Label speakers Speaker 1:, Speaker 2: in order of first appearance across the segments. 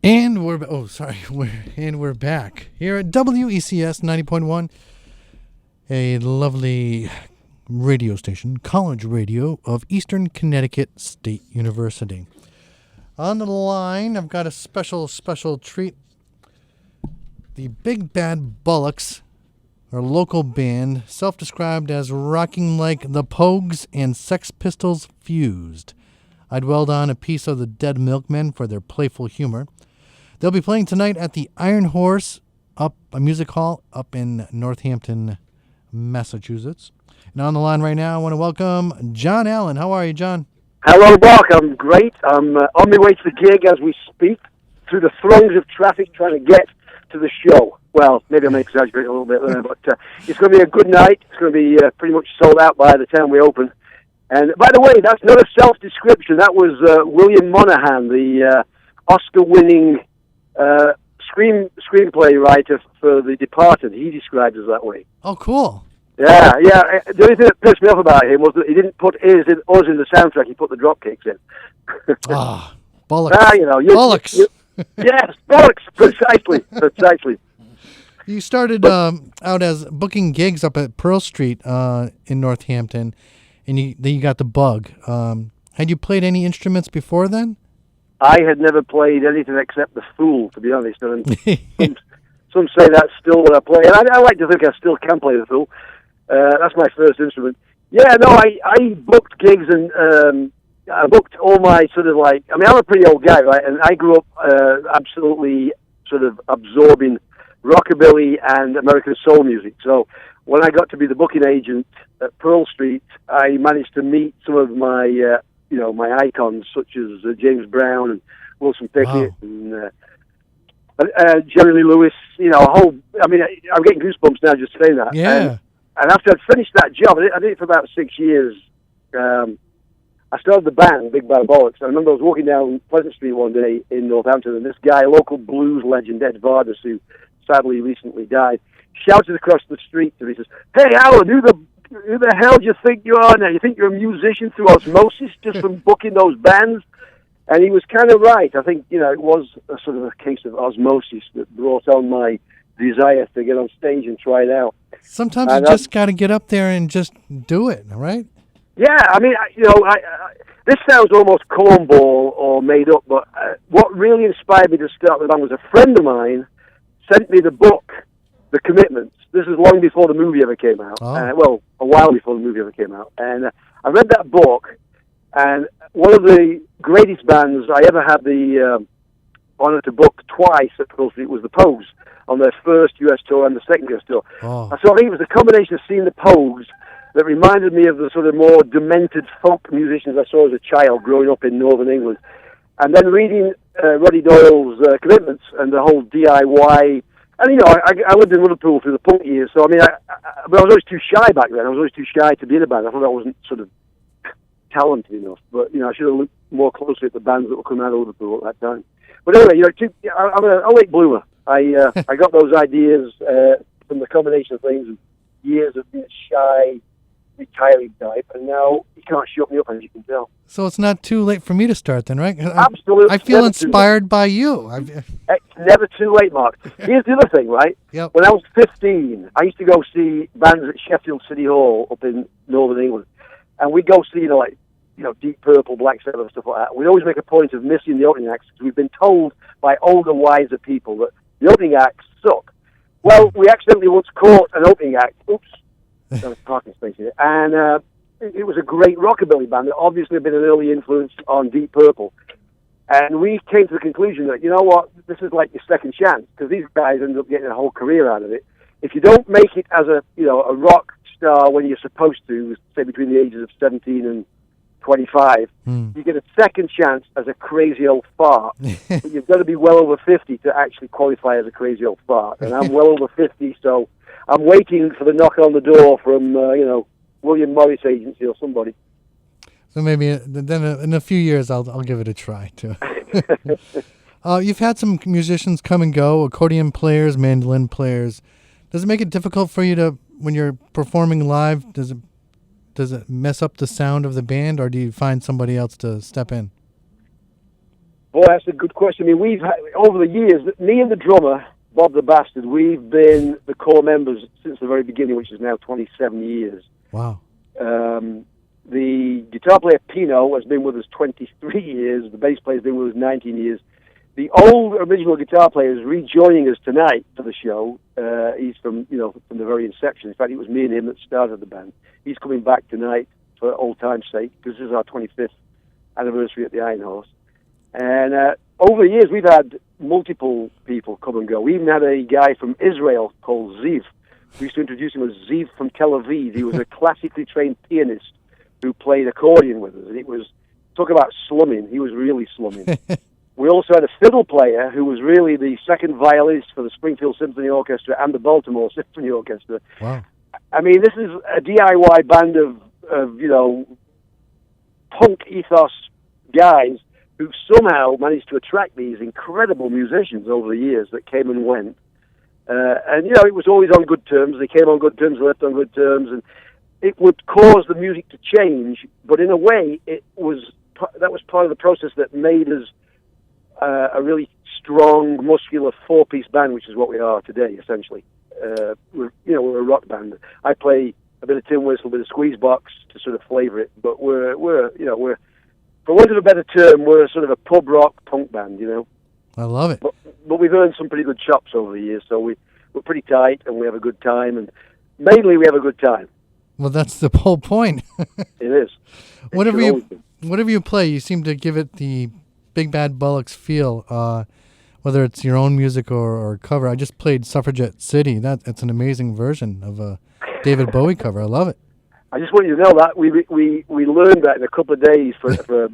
Speaker 1: And we're back here at WECS 90.1, a lovely radio station, college radio of Eastern Connecticut State University. On the line, I've got a special treat. The Big Bad Bollocks, our local band, self-described as rocking like the Pogues and Sex Pistols fused. I'd weld on a piece of the Dead Milkmen for their playful humor. They'll be playing tonight at the Iron Horse, a music hall up in Northampton, Massachusetts. And on the line right now, I want to welcome John Allen. How are you, John?
Speaker 2: Hello, Mark. I'm great. I'm on my way to the gig as we speak, through the throngs of traffic trying to get to the show. Well, maybe I'm exaggerating a little bit there, but it's going to be a good night. It's going to be pretty much sold out by the time we open. And by the way, that's not a self-description. That was William Monahan, the Oscar-winning screenplay writer for The Departed. He described us that way.
Speaker 1: Oh, cool.
Speaker 2: Yeah. The only thing that pissed me off about him was that he didn't put us in the soundtrack. He put the drop kicks in.
Speaker 1: Bollocks.
Speaker 2: Bollocks. Yes, bollocks. Precisely.
Speaker 1: You started out as booking gigs up at Pearl Street in Northampton, and then you got the bug. Had you played any instruments before then?
Speaker 2: I had never played anything except the Fool, to be honest. And some say that's still what I play, and I like to think I still can play the Fool. That's my first instrument. Yeah, no, I booked gigs, and I booked all my sort of like, I mean, I'm a pretty old guy, right? And I grew up absolutely sort of absorbing rockabilly and American soul music. So when I got to be the booking agent at Pearl Street, I managed to meet some of my, my icons, such as James Brown and Wilson Pickett and Jerry Lee Lewis. I'm getting goosebumps now just saying that.
Speaker 1: Yeah.
Speaker 2: And after I'd finished that job, I did it for about 6 years. I started the band, Big Bad Bollocks. I remember I was walking down Pleasant Street one day in Northampton, and this guy, a local blues legend, Ed Vardas, who sadly recently died, shouted across the street to me, he says, "Hey, Alan, who the hell do you think you are now? You think you're a musician through osmosis just from booking those bands?" And he was kind of right. I think, it was a sort of a case of osmosis that brought on my desire to get on stage and try it out.
Speaker 1: Sometimes you just got to get up there and just do it, right?
Speaker 2: Yeah, I mean, this sounds almost cornball or made up, but what really inspired me to start the band was a friend of mine sent me the book, The Commitments. This is long before the movie ever came out.
Speaker 1: Oh.
Speaker 2: A while before the movie ever came out. And I read that book, and one of the greatest bands I ever had the honor to book twice at Pearl Street was the Pogues on their first U.S. tour and the second U.S. tour.
Speaker 1: Oh.
Speaker 2: So I think it was a combination of seeing the Pogues that reminded me of the sort of more demented folk musicians I saw as a child growing up in northern England. And then reading Roddy Doyle's Commitments and the whole DIY. And, I lived in Liverpool through the punk years, so, but I was always too shy back then. I was always too shy to be in a band. I thought I wasn't sort of talented enough. But, I should have looked more closely at the bands that were coming out of Liverpool at that time. But anyway, I'm a late bloomer. I got those ideas from the combination of things and years of being shy, retiring type, and now you can't shut me up, as you can tell.
Speaker 1: So it's not too late for me to start then, right?
Speaker 2: Absolutely.
Speaker 1: I feel inspired by you.
Speaker 2: It's never too late, Mark. Here's the other thing, right?
Speaker 1: Yep.
Speaker 2: When I was 15, I used to go see bands at Sheffield City Hall up in northern England, and we'd go see, Deep Purple, Black Sabbath, stuff like that. We'd always make a point of missing the opening acts because we've been told by older, wiser people that the opening acts suck. Well, we accidentally once caught an opening act. Oops. There was parking space here. And it was a great rockabilly band that obviously had been an early influence on Deep Purple. And we came to the conclusion that, this is like your second chance, because these guys ended up getting a whole career out of it. If you don't make it as a rock star when you're supposed to, say between the ages of 17 and 25, you get a second chance as a crazy old fart. But you've got to be well over 50 to actually qualify as a crazy old fart. And I'm well over 50, so I'm waiting for the knock on the door from, William Morris Agency or somebody.
Speaker 1: So maybe then in a few years I'll give it a try too. You've had some musicians come and go, accordion players, mandolin players. Does it make it difficult for you to, when you're performing live, does it mess up the sound of the band, or do you find somebody else to step in?
Speaker 2: Boy, that's a good question. I mean, we've had, over the years, me and the drummer, Bob the Bastard, we've been the core members since the very beginning, which is now 27 years.
Speaker 1: Wow.
Speaker 2: The guitar player, Pino, has been with us 23 years. The bass player has been with us 19 years. The old original guitar player is rejoining us tonight for the show. He's from the very inception. In fact, it was me and him that started the band. He's coming back tonight for old time's sake, because this is our 25th anniversary at the Iron Horse. And over the years, we've had multiple people come and go. We even had a guy from Israel called Ziv. We used to introduce him as Ziv from Tel Aviv. He was a classically trained pianist who played accordion with us. And it was, talk about slumming, he was really slumming. We also had a fiddle player who was really the second violinist for the Springfield Symphony Orchestra and the Baltimore Symphony Orchestra.
Speaker 1: Wow.
Speaker 2: I mean, this is a DIY band of punk ethos guys who somehow managed to attract these incredible musicians over the years that came and went. And, it was always on good terms. They came on good terms, left on good terms, and it would cause the music to change, but in a way, that was part of the process that made us a really strong, muscular four-piece band, which is what we are today, essentially. We're a rock band. I play a bit of tin whistle, a bit of squeeze box to sort of flavor it, but we're for want of a better term, we're sort of a pub rock punk band,
Speaker 1: I love it.
Speaker 2: But we've earned some pretty good chops over the years, so we're pretty tight and we have a good time, and mainly we have a good time.
Speaker 1: Well, that's the whole point.
Speaker 2: It is.
Speaker 1: Whatever you play, you seem to give it the Big Bad Bollocks feel, whether it's your own music or cover. I just played Suffragette City. That's an amazing version of a David Bowie cover. I love it.
Speaker 2: I just want you to know that we learned that in a couple of days for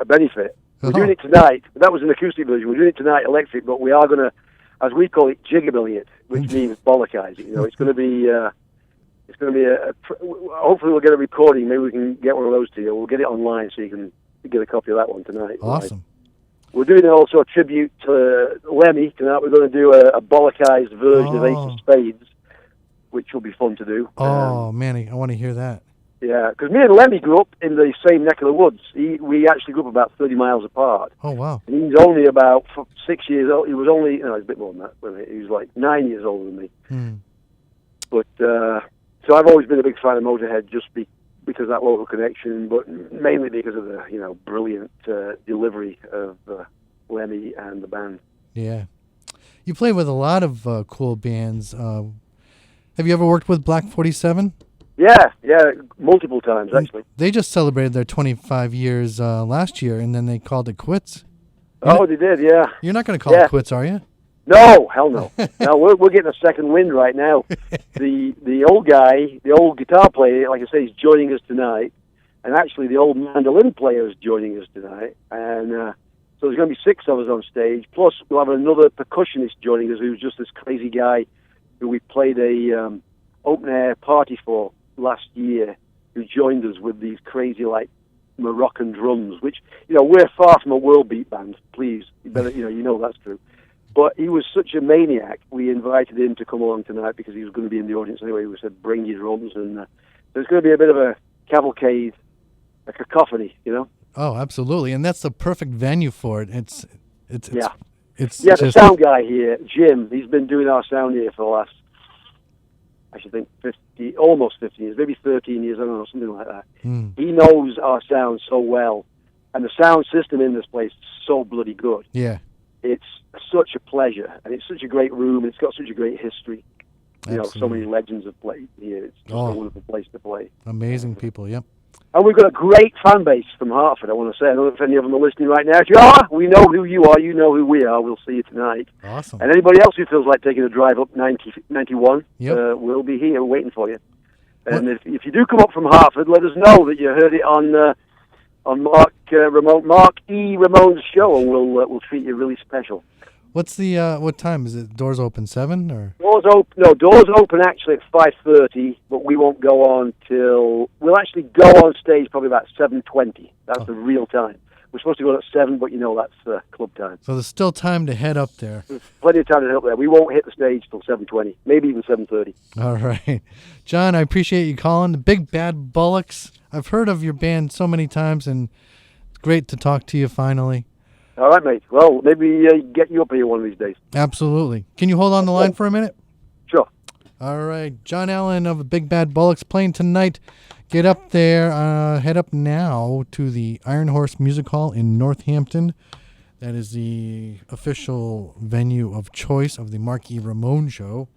Speaker 2: a benefit. We're doing it tonight. That was an acoustic version. We're doing it tonight electric, but we are going to, as we call it, jigabilly it, which means bollockizing. It's going to be hopefully we'll get a recording. Maybe we can get one of those to you. We'll get it online so you can get a copy of that one tonight.
Speaker 1: Awesome.
Speaker 2: Right? We're doing also a tribute to Lemmy tonight. We're going to do a bollockized version of Ace of Spades, which will be fun to do.
Speaker 1: Oh, man, I want to hear that.
Speaker 2: Yeah, because me and Lemmy grew up in the same neck of the woods. We actually grew up about 30 miles apart.
Speaker 1: Oh, wow.
Speaker 2: And he's only about 6 years old. He was only, he's a bit more than that. He was like 9 years older than me. But, so I've always been a big fan of Motorhead just because of that local connection, but mainly because of the, brilliant delivery of Lemmy and the band.
Speaker 1: Yeah. You play with a lot of cool bands. Have you ever worked with Black 47?
Speaker 2: Yeah, multiple times, actually.
Speaker 1: They just celebrated their 25 years last year, and then they called it quits.
Speaker 2: They did, yeah.
Speaker 1: You're not going to call it quits, are you?
Speaker 2: No, hell no. No, we're getting a second wind right now. The old guy, the old guitar player, like I say, is joining us tonight, and actually the old mandolin player is joining us tonight, and so there's going to be 6 of us on stage, plus we'll have another percussionist joining us who's just this crazy guy who we played a open-air party for last year, who joined us with these crazy, Moroccan drums, which, we're far from a world beat band, please. You better, that's true. But he was such a maniac, we invited him to come along tonight because he was going to be in the audience anyway. We said, bring your drums, and there's going to be a bit of a cavalcade, a cacophony,
Speaker 1: Oh, absolutely, and that's the perfect venue for it. It's
Speaker 2: the sound guy here, Jim, he's been doing our sound here for the last, I should think, almost 15 years, maybe 13 years, I don't know, something like that. He knows our sound so well, and the sound system in this place is so bloody good.
Speaker 1: Yeah.
Speaker 2: It's such a pleasure, and it's such a great room, and it's got such a great history. So many legends have played here. It's just a wonderful place to play.
Speaker 1: Amazing people, yep.
Speaker 2: And we've got a great fan base from Hartford, I want to say. I don't know if any of them are listening right now. If you are, we know who you are. You know who we are. We'll see you tonight.
Speaker 1: Awesome.
Speaker 2: And anybody else who feels like taking a drive up 91, we'll be here waiting for you. And if you do come up from Hartford, let us know that you heard it on Mark E. Ramone's show, and we'll treat you really special.
Speaker 1: What's the what time is it? Doors open 7 or?
Speaker 2: Doors open actually at 5:30, but we won't go on till we'll actually go on stage probably about 7:20. That's the real time. We're supposed to go at 7, but that's club time.
Speaker 1: So there's still time to head up there.
Speaker 2: There's plenty of time to head up there. We won't hit the stage till 7:20, maybe even 7:30.
Speaker 1: All right, John, I appreciate you calling. The Big Bad Bollocks. I've heard of your band so many times, and it's great to talk to you finally.
Speaker 2: All right, mate. Well, maybe get you up here one of these days.
Speaker 1: Absolutely. Can you hold on the line for a minute?
Speaker 2: Sure.
Speaker 1: All right. John Allen of Big Bad Bollocks playing tonight. Get up there. Head up now to the Iron Horse Music Hall in Northampton. That is the official venue of choice of the Marquis Ramone show.